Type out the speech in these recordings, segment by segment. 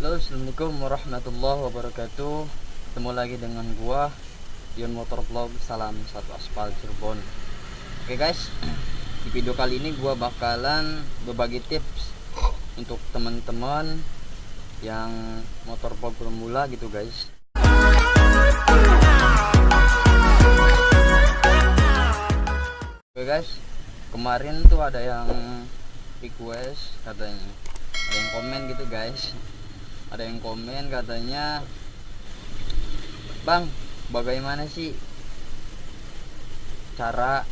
Halo, assalamualaikum warahmatullahi wabarakatuh. Ketemu lagi dengan gua Yon Motovlog, salam satu aspal Cirebon. Oke guys, di video kali ini gua bakalan berbagi tips untuk teman-teman yang motovlog pemula gitu guys. Oke guys, kemarin tuh ada yang request, katanya ada yang komen gitu guys. Ada yang komen katanya, "Bang, bagaimana sih cara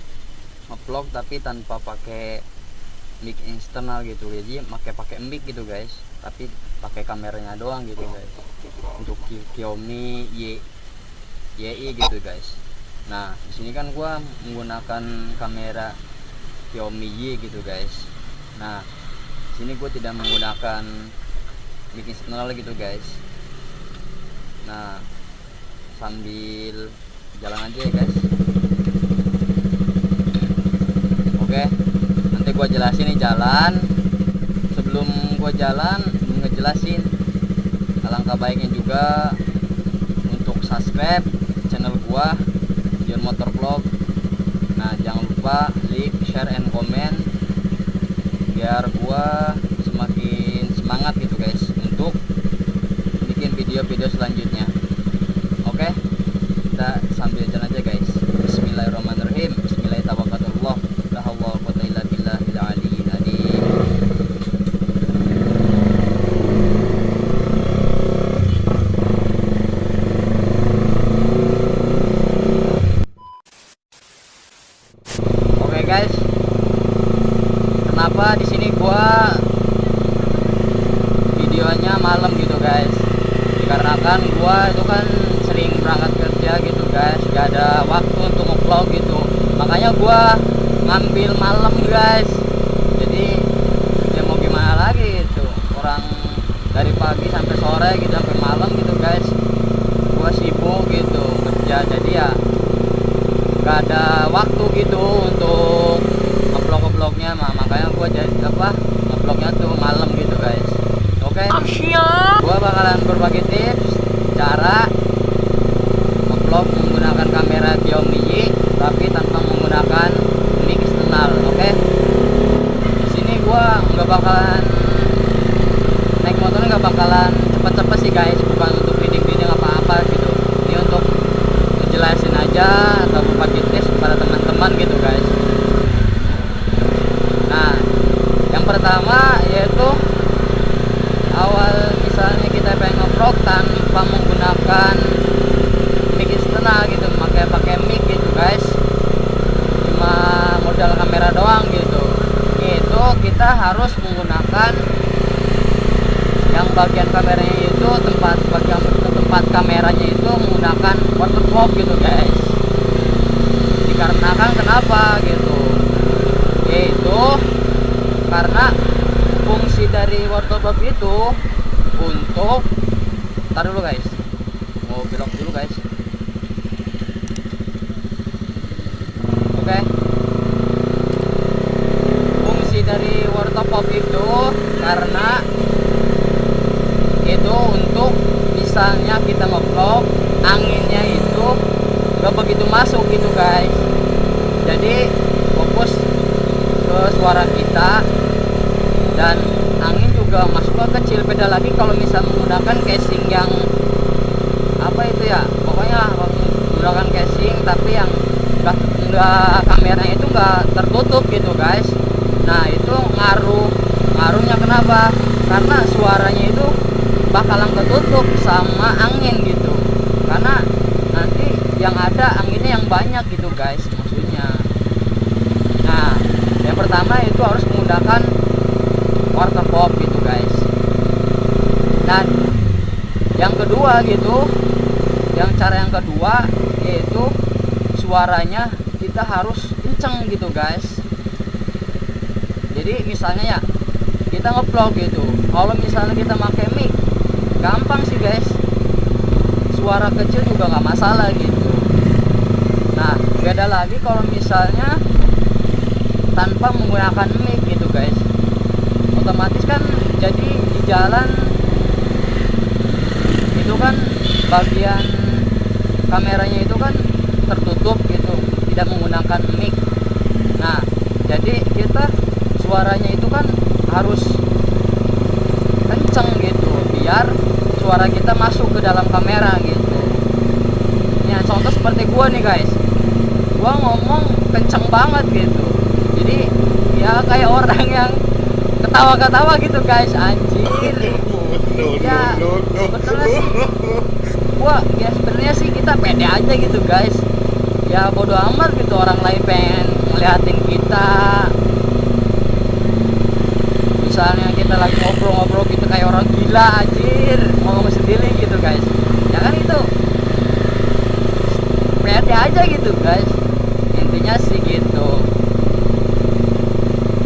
ngevlog tapi tanpa pakai mic eksternal gitu?" Jadi pakai mic gitu guys, tapi pakai kameranya doang gitu guys. Untuk Xiaomi YI gitu guys. Nah, di sini kan gua menggunakan kamera Xiaomi Y gitu guys. Nah, di sini gua tidak menggunakan mic eksternal gitu guys. Nah, sambil jalan aja ya guys. Oke, nanti gua jelasin nih jalan. Sebelum gua jalan ngejelasin, alangkah baiknya juga untuk subscribe channel gua Yon Motovlog. Nah, jangan lupa like, share, and comment biar gua semakin semangat gitu guys untuk bikin video-video selanjutnya. Oke, kita sambil jalan aja guys. Bismillahirrahmanirrahim. Bismillahirrahmanirrahim. La haula wa quwwata illa billahil aliyyil azim. Oke guys, kenapa di sini gua videonya malam gitu guys? Dikarenakan gua itu kan sering berangkat kerja gitu guys, gak ada waktu untuk nge-vlog gitu. Makanya gua ngambil malam guys. Jadi ya mau gimana lagi itu, orang dari pagi sampai sore gitu, sampai malam gitu guys. Gua sibuk gitu kerja, jadi ya gak ada waktu gitu untuk nge-vlognya. Makanya gua jadi nge-vlognya tuh malam gitu guys. Oke, gua bakalan berbagi tips cara nge-vlog menggunakan kamera Xiaomi Y tapi tanpa menggunakan mic eksternal. Oke, di sini gua nggak bakalan naik motornya, nggak bakalan cepet-cepet sih guys, bukan untuk bidding apa-apa gitu. Ini untuk ngejelasin aja atau berbagi tips kepada teman-teman gitu guys. Nah, yang pertama yaitu awal misalnya kita pengen nge-vlog tanpa menggunakan mic eksternal gitu, pakai mic gitu guys, cuma modal kamera doang gitu. Itu kita harus menggunakan yang bagian kameranya itu, tempat kameranya itu menggunakan waterproof gitu guys. Dikarenakan kenapa gitu, yaitu karena fungsi dari waterproof itu untuk, tar dulu guys, mau belok dulu guys. Oke, fungsi dari waterproof itu karena itu untuk misalnya kita nge-vlog, anginnya itu gak begitu masuk gitu guys. Jadi fokus ke suara kita dan angin juga masuknya kecil. Beda lagi kalau misal menggunakan casing yang apa itu ya, pokoknya menggunakan casing tapi yang enggak kameranya itu enggak tertutup gitu guys. Nah, itu ngaruhnya kenapa? Karena suaranya itu bakalan ketutup sama angin gitu, karena nanti yang ada anginnya yang banyak gitu guys maksudnya. Nah, yang pertama itu harus menggunakan waterproof gitu guys. Dan yang kedua gitu, cara yang kedua yaitu suaranya kita harus kenceng gitu guys. Jadi misalnya ya kita nge-vlog gitu, kalau misalnya kita pakai mic gampang sih guys, suara kecil juga nggak masalah gitu. Nah, beda lagi kalau misalnya tanpa menggunakan mic gitu guys, otomatis kan jadi di jalan bagian kameranya itu kan tertutup gitu, tidak menggunakan mic. Nah, jadi kita suaranya itu kan harus kenceng gitu biar suara kita masuk ke dalam kamera gitu. Ya, contoh seperti gua nih guys, gua ngomong kenceng banget gitu, jadi ya kayak orang yang ketawa-ketawa gitu guys, anjir. Ya sebenarnya sih ya sebenarnya sih kita pede aja gitu guys, ya bodo amat gitu orang lain pengen ngeliatin kita. Misalnya kita lagi ngobrol-ngobrol gitu kayak orang gila anjir, ngomong sendiri gitu guys, ya kan itu pede aja gitu guys, intinya sih gitu.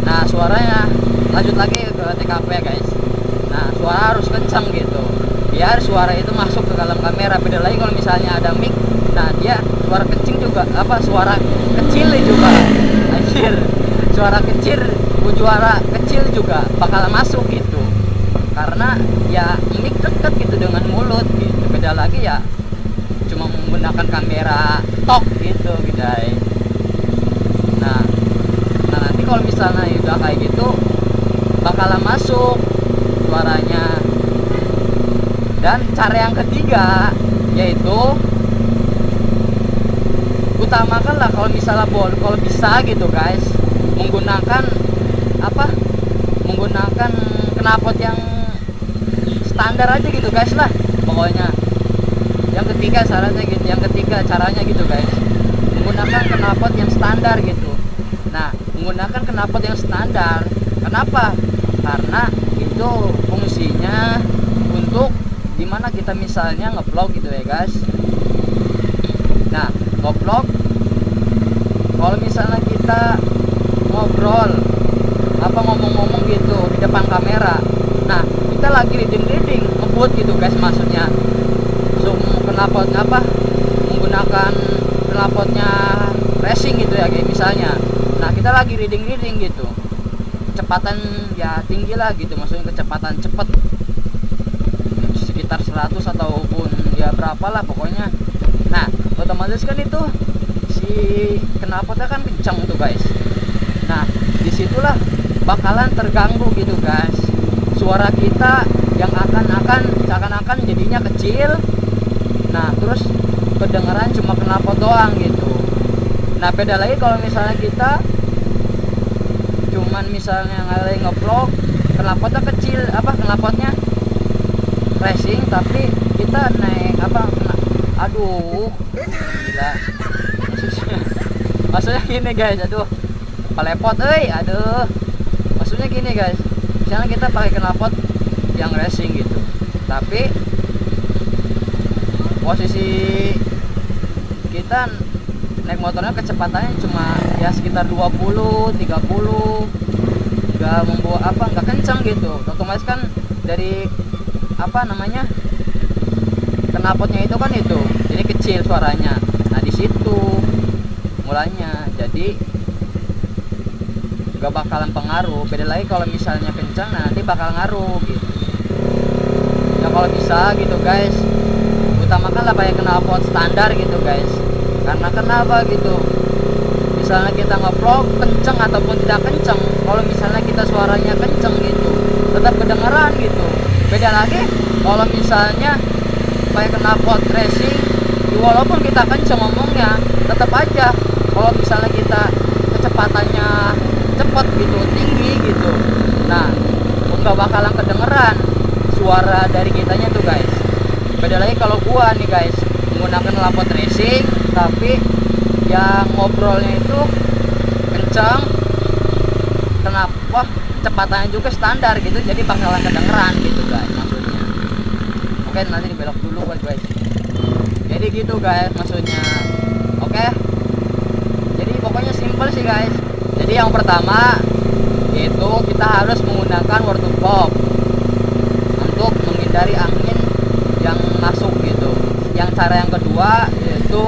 Nah, suaranya lanjut lagi ke TKP guys. Nah, suara harus kencang gitu biar suara itu masuk ke dalam kamera. Beda lagi kalau misalnya ada mic, nah dia suara kecil juga, suara kecil juga anjir, suara kecil juga bakal masuk gitu, karena ya mic deket gitu dengan mulut gitu. Beda lagi ya cuma menggunakan kamera tok gitu guys. Nah nanti kalau misalnya udah kayak gitu bakalan masuk suaranya. Dan cara yang ketiga yaitu utamakanlah kalau misalnya kalau bisa gitu guys, menggunakan menggunakan knalpot yang standar aja gitu guys lah pokoknya. Yang ketiga caranya gitu guys, menggunakan knalpot yang standar gitu. Nah, menggunakan knalpot yang standar kenapa? Karena itu fungsinya untuk dimana kita misalnya nge-vlog gitu ya guys. Nah, nge-vlog kalau misalnya kita ngobrol ngomong-ngomong gitu di depan kamera, nah kita lagi reading ngebut gitu guys, maksudnya knalpotnya menggunakan knalpotnya racing gitu ya kayak misalnya. Nah, kita lagi reading gitu, kecepatan ya tinggi lah gitu, maksudnya kecepatan cepet sekitar 100 ataupun ya berapa lah pokoknya. Nah, otomatis kan itu si knalpotnya kan kencang tuh guys. Nah, disitulah bakalan terganggu gitu guys, suara kita yang akan jadinya kecil. Nah, terus kedengeran cuma knalpot doang gitu. Nah, beda lagi kalau misalnya kita cuman misalnya nge-vlog, knalpotnya kecil, knalpotnya racing, tapi kita naik aduh gila maksudnya gini guys, aduh palepot aduh, maksudnya gini guys, misalnya kita pakai knalpot yang racing gitu, tapi posisi kita naik motornya kecepatannya cuma ya sekitar 20-30, nggak kencang gitu. Otomatis kan dari knalpotnya itu kan itu jadi kecil suaranya. Nah, di situ mulanya jadi nggak bakalan pengaruh. Beda lagi kalau misalnya kencang, nah nanti bakal ngaruh gitu ya. Kalau bisa gitu guys, utamakanlah pakai knalpot standar gitu guys. Karena kenapa gitu, misalnya kita nge-vlog kenceng ataupun tidak kenceng, kalau misalnya kita suaranya kenceng gitu tetap kedengeran gitu. Beda lagi kalau misalnya pakai knalpot racing, walaupun kita kenceng ngomongnya tetap aja kalau misalnya kita kecepatannya cepet gitu, tinggi gitu, nah nggak bakalan kedengeran suara dari kitanya tuh guys. Beda lagi kalau gua nih guys menggunakan knalpot racing tapi yang ngobrolnya itu kencang, kenapa kecepatannya juga standar gitu, jadi bakalan kedengeran gitu guys maksudnya. Oke, nanti dibelok dulu guys. Jadi gitu guys maksudnya. Oke, jadi pokoknya simple sih guys. Jadi yang pertama yaitu kita harus menggunakan waterproof untuk menghindari angin yang masuk gitu. Yang cara yang kedua yaitu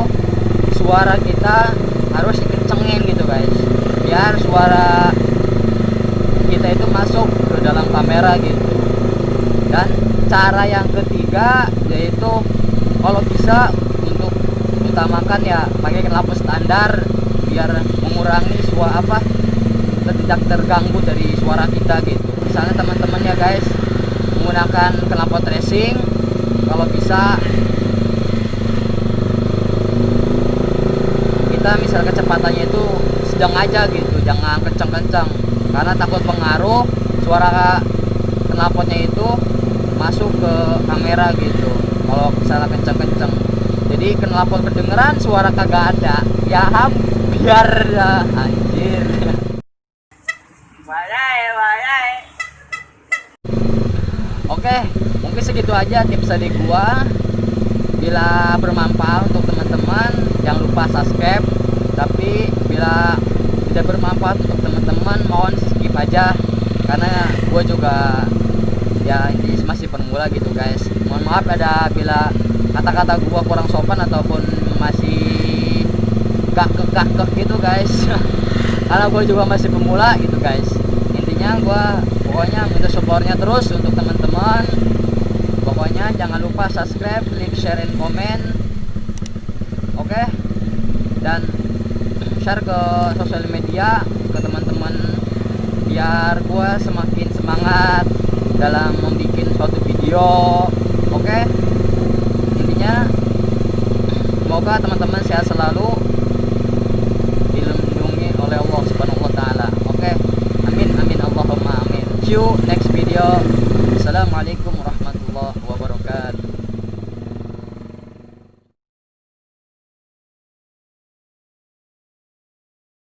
suara kita harus dikencengin gitu guys, biar suara kita itu masuk ke dalam kamera gitu. Dan cara yang ketiga yaitu kalau bisa untuk utamakan ya pakai knalpot standar biar mengurangi tidak terganggu dari suara kita gitu. Misalnya teman-teman ya guys menggunakan knalpot racing, kalau bisa kita misal kecepatannya itu sedang aja gitu, jangan kencang-kencang karena takut pengaruh suara knalpotnya itu masuk ke kamera gitu kalau misalnya kencang-kencang. Jadi knalpot kedengeran suara kagak ada ya biar ya anjir. Oke, mungkin segitu aja tips dari gua. Bila bermanfaat untuk teman-teman jangan lupa subscribe, tapi bila tidak bermanfaat untuk teman-teman mohon skip aja karena gua juga ya ini masih pemula gitu guys. Mohon maaf ada bila kata-kata gua kurang sopan ataupun masih gak gitu guys. Karena gua juga masih pemula gitu guys. Intinya gua pokoknya minta supportnya terus untuk teman-teman. Pokoknya jangan lupa subscribe, like, share, and comment. Oke. Dan share ke sosial media ke teman-teman biar gua semakin semangat dalam membuat suatu video. Oke. Intinya semoga teman-teman sehat selalu, dilindungi oleh Allah Subhanahu wa taala. Oke. Amin amin Allahumma amin. See you next video. Assalamualaikum